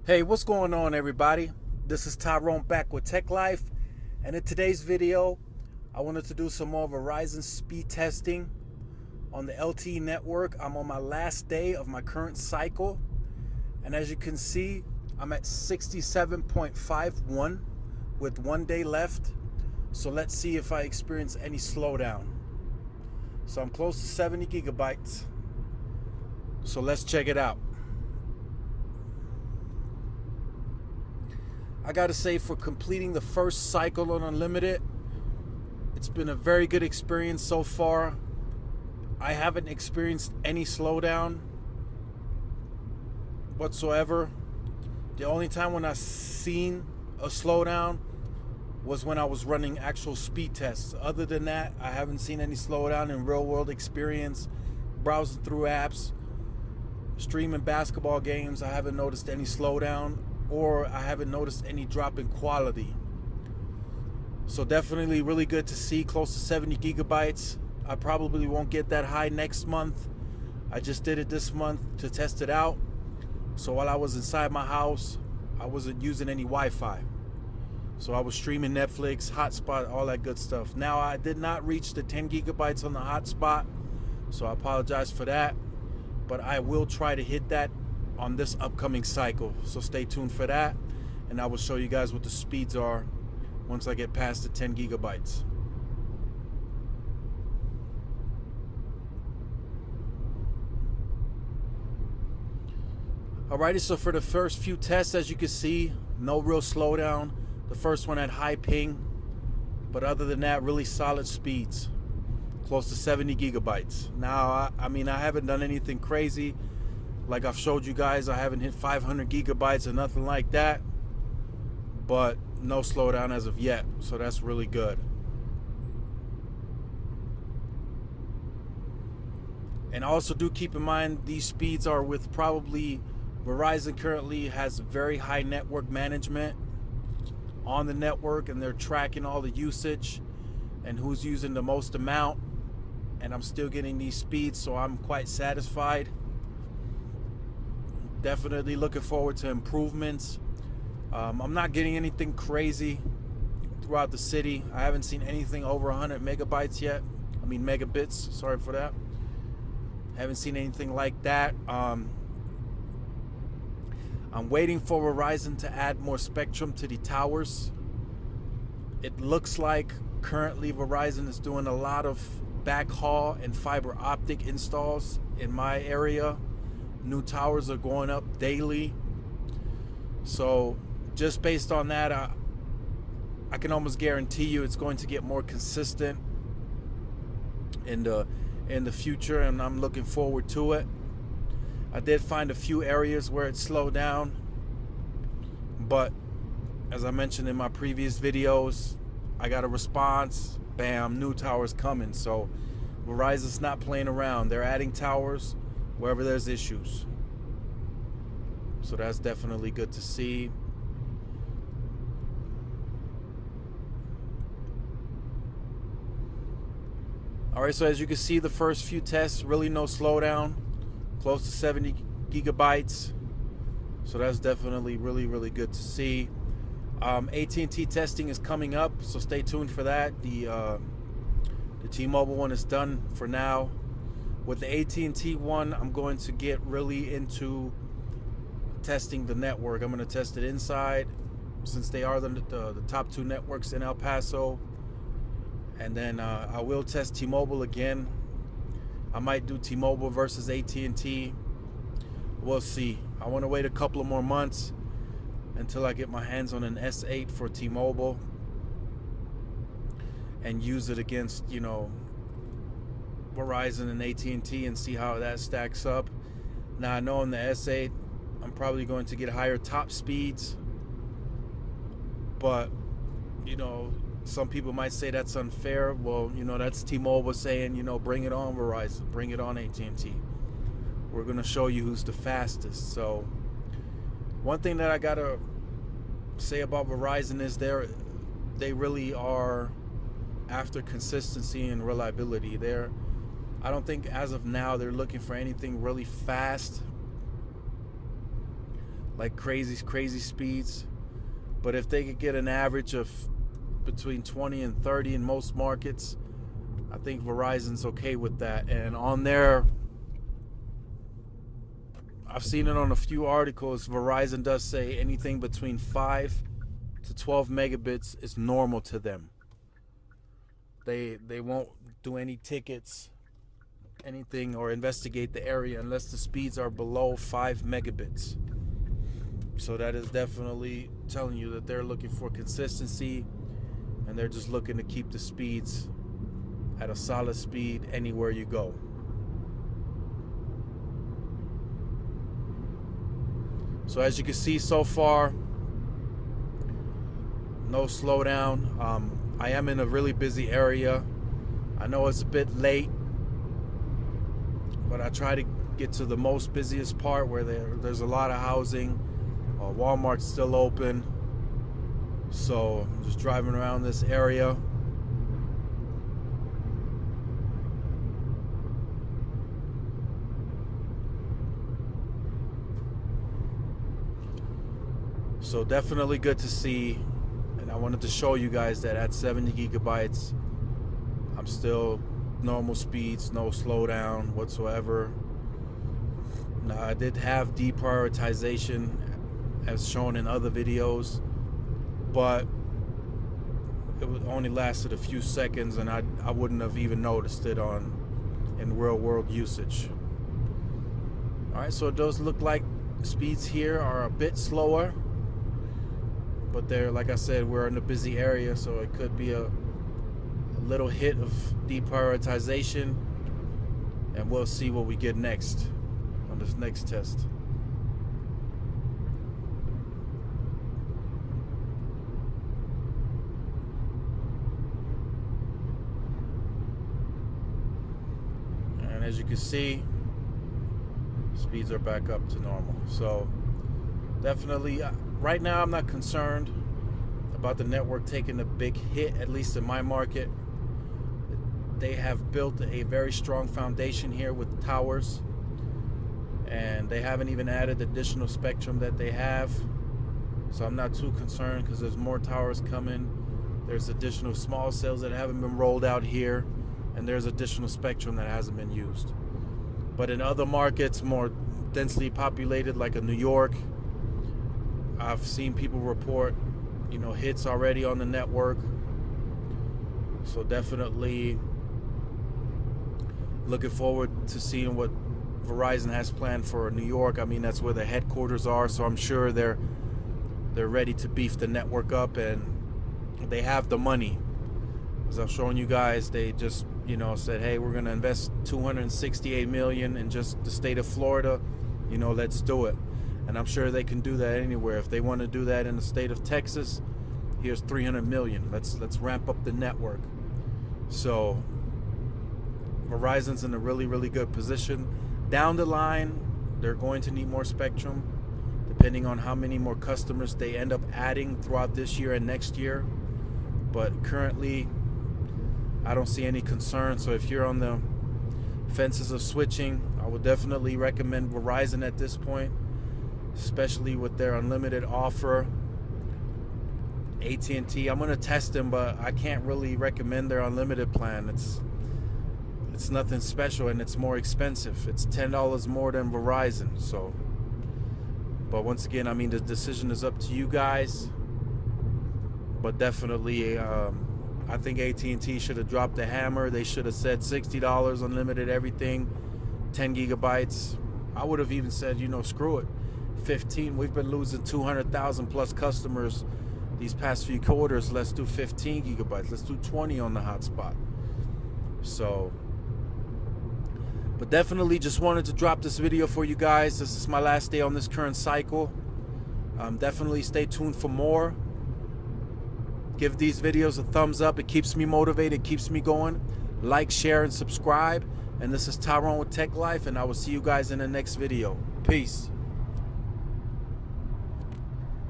Hey, what's going on, everybody? This is Tyrone back with Tech Life, and in today's video, I wanted to do some more Verizon speed testing on the LTE network. I'm on my last day of my current cycle, and as you can see, I'm at 67.51 with 1 day left. So let's see if I experience any slowdown. So I'm close to 70 gigabytes. So let's check it out. I gotta say, for completing the first cycle on Unlimited, it's been a very good experience so far. I haven't experienced any slowdown whatsoever. The only time when I've seen a slowdown was when I was running actual speed tests. Other than that, I haven't seen any slowdown in real world experience. Browsing through apps, streaming basketball games, I haven't noticed any slowdown, or I haven't noticed any drop in quality. So definitely really good to see, close to 70 gigabytes. I probably won't get that high next month. I just did it this month to test it out. So while I was inside my house, I wasn't using any Wi-Fi. So I was streaming Netflix, hotspot, all that good stuff. Now, I did not reach the 10 gigabytes on the hotspot, so I apologize for that. But I will try to hit that on this upcoming cycle, so stay tuned for that, and I will show you guys what the speeds are once I get past the 10 gigabytes. Alrighty, so for the first few tests, as you can see, no real slowdown. The first one had high ping, but other than that, really solid speeds, close to 70 gigabytes. Now, I mean, I haven't done anything crazy. Like I've showed you guys, I haven't hit 500 gigabytes or nothing like that, but no slowdown as of yet, so that's really good. And also do keep in mind, these speeds are with probably, Verizon currently has very high network management on the network, and they're tracking all the usage and who's using the most amount, and I'm still getting these speeds, so I'm quite satisfied. Definitely looking forward to improvements. I'm not getting anything crazy throughout the city. I haven't seen anything over 100 megabytes yet. I mean megabits, sorry for that. Haven't seen anything like that. I'm waiting for Verizon to add more spectrum to the towers. It looks like currently Verizon is doing a lot of backhaul and fiber optic installs in my area. New towers are going up daily, so just based on that, I can almost guarantee you it's going to get more consistent in the future, and I'm looking forward to it. I did find a few areas where it slowed down, but as I mentioned in my previous videos, I got a response, bam, new towers coming. So Verizon's not playing around. They're adding towers wherever there's issues. So that's definitely good to see. Alright, so as you can see, the first few tests, really no slowdown, close to 70 gigabytes. So that's definitely really good to see. AT&T testing is coming up, so stay tuned for that. The T-Mobile one is done for now. With the AT&T one, I'm going to get really into testing the network. I'm going to test it inside, since they are the top two networks in El Paso. And then I will test T-Mobile again. I might do T-Mobile versus AT&T. We'll see. I want to wait a couple of more months until I get my hands on an S8 for T-Mobile and use it against, you know, Verizon and AT&T and see how that stacks up. Now, I know on the S8 I'm probably going to get higher top speeds, but you know, some people might say that's unfair. Well, you know, that's T-Mobile saying, you know, bring it on Verizon, bring it on AT&T. We're going to show you who's the fastest. So one thing that I gotta say about Verizon is they really are after consistency and reliability. I don't think as of now they're looking for anything really fast. like crazy speeds. But if they could get an average of between 20 and 30 in most markets, I think Verizon's okay with that. And on there, I've seen it on a few articles, Verizon does say anything between 5 to 12 megabits is normal to them. They won't do any tickets, anything, or investigate the area unless the speeds are below 5 megabits. So that is definitely telling you that they're looking for consistency, and they're just looking to keep the speeds at a solid speed anywhere you go. So as you can see so far, no slowdown. I am in a really busy area. I know it's a bit late, but I try to get to the most busiest part where there's a lot of housing. Walmart's still open. So I'm just driving around this area. So definitely good to see, and I wanted to show you guys that at 70 gigabytes, I'm still normal speeds, no slowdown whatsoever. Now, I did have deprioritization as shown in other videos, but it only lasted a few seconds, and I wouldn't have even noticed it in real world usage. All right, so it does look like speeds here are a bit slower, but they're, like I said, we're in a busy area, so it could be a little hit of deprioritization, and we'll see what we get next on this next test. And as you can see, speeds are back up to normal. So definitely, right now I'm not concerned about the network taking a big hit, at least in my market. They have built a very strong foundation here with towers, and they haven't even added additional spectrum that they have. So I'm not too concerned because there's more towers coming. There's additional small cells that haven't been rolled out here, and there's additional spectrum that hasn't been used. But in other markets, more densely populated, like a New York, I've seen people report, hits already on the network. So definitely looking forward to seeing what Verizon has planned for New York. I mean, that's where the headquarters are, so I'm sure they're ready to beef the network up, and they have the money. As I've shown you guys, they just said, hey, we're going to invest $268 million in just the state of Florida. Let's do it. And I'm sure they can do that anywhere. If they want to do that in the state of Texas, here's $300 million. Let's ramp up the network. So Verizon's in a really good position. Down the line, they're going to need more spectrum, depending on how many more customers they end up adding throughout this year and next year. But currently, I don't see any concern. So if you're on the fences of switching, I would definitely recommend Verizon at this point, especially with their unlimited offer. AT&T, I'm going to test them, but I can't really recommend their unlimited plan. It's nothing special, and it's more expensive. It's $10 more than Verizon. So, but once again, I mean, the decision is up to you guys. But definitely, I think AT&T should have dropped the hammer. They should have said $60 unlimited everything, 10 gigabytes. I would have even said, screw it, 15. We've been losing 200,000 plus customers these past few quarters. Let's do 15 gigabytes. Let's do 20 on the hotspot. So, but definitely just wanted to drop this video for you guys. This is my last day on this current cycle. Definitely stay tuned for more. Give these videos a thumbs up. It keeps me motivated, keeps me going. Like, share, and subscribe. And this is Tyrone with Tech Life, and I will see you guys in the next video. Peace.